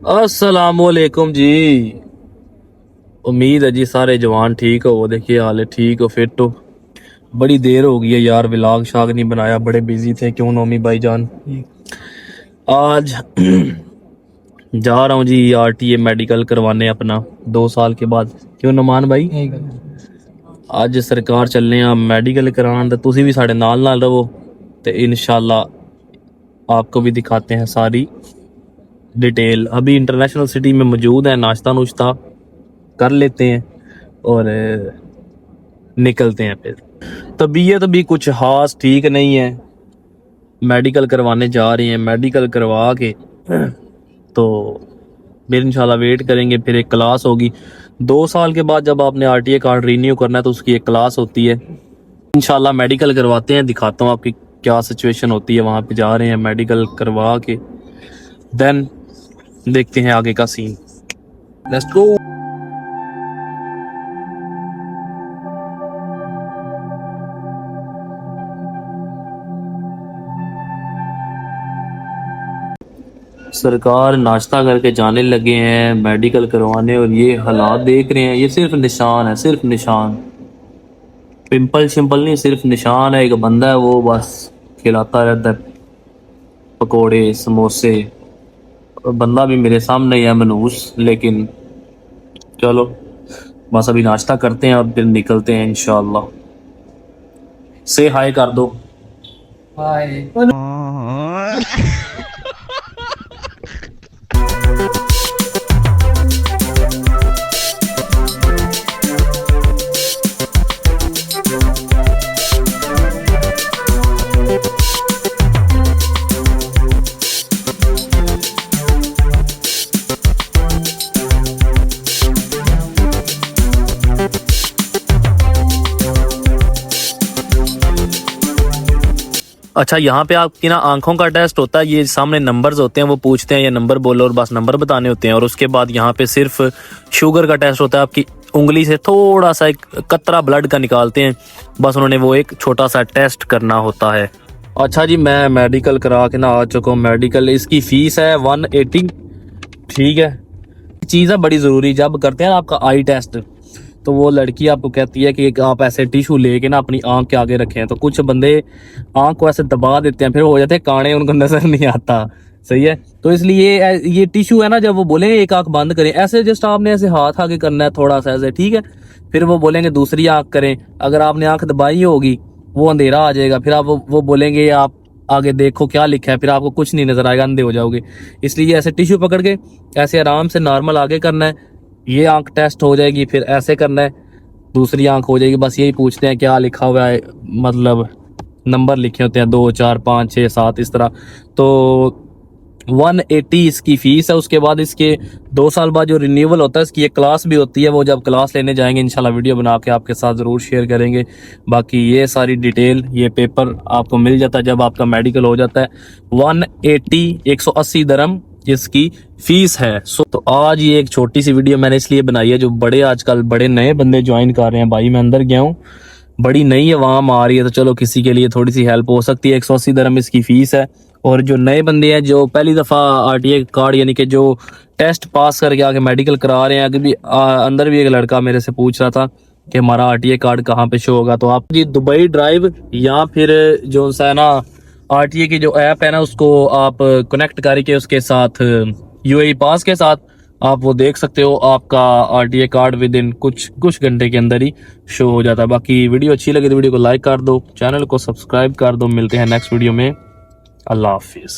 अस्सलामुअलैकुम जी। उम्मीद है जी सारे जवान ठीक हो। देखिए हाल है ठीक हो, फिट हो। बड़ी देर हो गई है यार, व्लॉग शाग नहीं बनाया, बड़े बिजी थे। क्यों नोमी भाईजान? आज जा रहा हूँ जी RTA मेडिकल करवाने अपना 2 साल के बाद। क्यों नुमान भाई? आज सरकार चलने आ मेडिकल करान, तो तुसी भी साढ़े नाल नाल रहो, तो इंशाल्लाह आपको भी दिखाते हैं सारी डिटेल। अभी इंटरनेशनल सिटी में मौजूद है, नाश्ता नुश्ता कर लेते हैं और निकलते हैं। फिर तबीयत भी कुछ खास ठीक नहीं है, मेडिकल करवाने जा रहे हैं। मेडिकल करवा के तो फिर इंशाल्लाह वेट करेंगे। फिर एक क्लास होगी 2 साल के बाद, जब आपने RTA कार्ड रीन्यू करना है तो उसकी एक क्लास होती है। इंशाल्लाह मेडिकल करवाते हैं, दिखाता हूँ आपकी क्या सिचुएशन होती है। वहाँ पे जा रहे हैं मेडिकल करवा के, देन देखते हैं आगे का सीन। Let's go. सरकार नाश्ता करके जाने लगे हैं मेडिकल करवाने, और ये हालात देख रहे हैं। ये सिर्फ निशान है, सिर्फ निशान, पिंपल शिंपल नहीं, सिर्फ निशान है। एक बंदा है वो बस खिलाता रहता है पकोड़े समोसे, और बंदा भी मेरे सामने ही है मनूस। लेकिन चलो बस अभी नाश्ता करते हैं और फिर निकलते हैं इंशाल्लाह। से हाय कर दो। हाय। अच्छा, यहाँ पे आपकी ना आंखों का टेस्ट होता है। ये सामने नंबर्स होते हैं, वो पूछते हैं ये नंबर बोलो, और बस नंबर बताने होते हैं। और उसके बाद यहाँ पे सिर्फ शुगर का टेस्ट होता है। आपकी उंगली से थोड़ा सा एक कतरा ब्लड का निकालते हैं, बस उन्होंने वो एक छोटा सा टेस्ट करना होता है। अच्छा जी, मैं मेडिकल करा के ना आ चुका हूँ। मेडिकल इसकी फीस है 180। ठीक है, चीज़ है बड़ी ज़रूरी। जब करते हैं ना आपका आई टेस्ट, तो वो लड़की आपको कहती है कि आप ऐसे टिशू लेके ना अपनी आंख के आगे रखें। तो कुछ बंदे आंख को ऐसे दबा देते हैं, फिर हो जाते हैं काने, उनको नजर नहीं आता। सही है, तो इसलिए ये टिशू है ना, जब वो बोलेंगे एक आंख बंद करें, ऐसे जस्ट आपने ऐसे हाथ आगे करना है थोड़ा सा ऐसे, ठीक है। फिर वो बोलेंगे दूसरी आंख करें। अगर आपने आंख दबाई होगी वो अंधेरा आ जाएगा, फिर आप वो बोलेंगे आप आगे देखो क्या लिखा है, फिर आपको कुछ नहीं नजर आएगा, अंधे हो जाओगे। इसलिए ऐसे टिश्यू पकड़ के ऐसे आराम से नॉर्मल आगे करना है। ये आंख टेस्ट हो जाएगी, फिर ऐसे करना है, दूसरी आंख हो जाएगी। बस यही पूछते हैं क्या लिखा हुआ है, मतलब नंबर लिखे होते हैं 2 4 5 6 7 इस तरह। तो 180 इसकी फीस है। उसके बाद इसके 2 साल बाद जो रिन्यूअल होता है, इसकी एक क्लास भी होती है। वो जब क्लास लेने जाएंगे इंशाल्लाह वीडियो बना के आपके साथ ज़रूर शेयर करेंगे। बाकी ये सारी डिटेल, ये पेपर आपको मिल जाता है जब आपका मेडिकल हो जाता है। 180 दरम इसकी फीस है। तो आज ये एक छोटी सी वीडियो मैंने इसलिए बनाई है, जो बड़े आजकल बड़े नए बंदे ज्वाइन कर रहे हैं। भाई मैं अंदर गया हूँ, बड़ी नई आवाम आ रही है, तो चलो किसी के लिए थोड़ी सी हेल्प हो सकती है। 180 दरम इसकी फीस है। और जो नए बंदे हैं जो पहली दफ़ा RTA कार्ड यानी कि जो टेस्ट पास करके आके मेडिकल करा रहे हैं, अगर भी अंदर भी एक लड़का मेरे से पूछ रहा था कि हमारा RTA कार्ड कहाँ पे शो होगा। तो आप जी दुबई ड्राइव या फिर जो सा है ना RTA की जो ऐप है ना, उसको आप कनेक्ट करके उसके साथ UAE पास के साथ आप वो देख सकते हो। आपका RTA कार्ड विद इन कुछ घंटे के अंदर ही शो हो जाता है। बाकी वीडियो अच्छी लगी तो वीडियो को लाइक कर दो, चैनल को सब्सक्राइब कर दो। मिलते हैं नेक्स्ट वीडियो में। अल्लाह हाफिज़।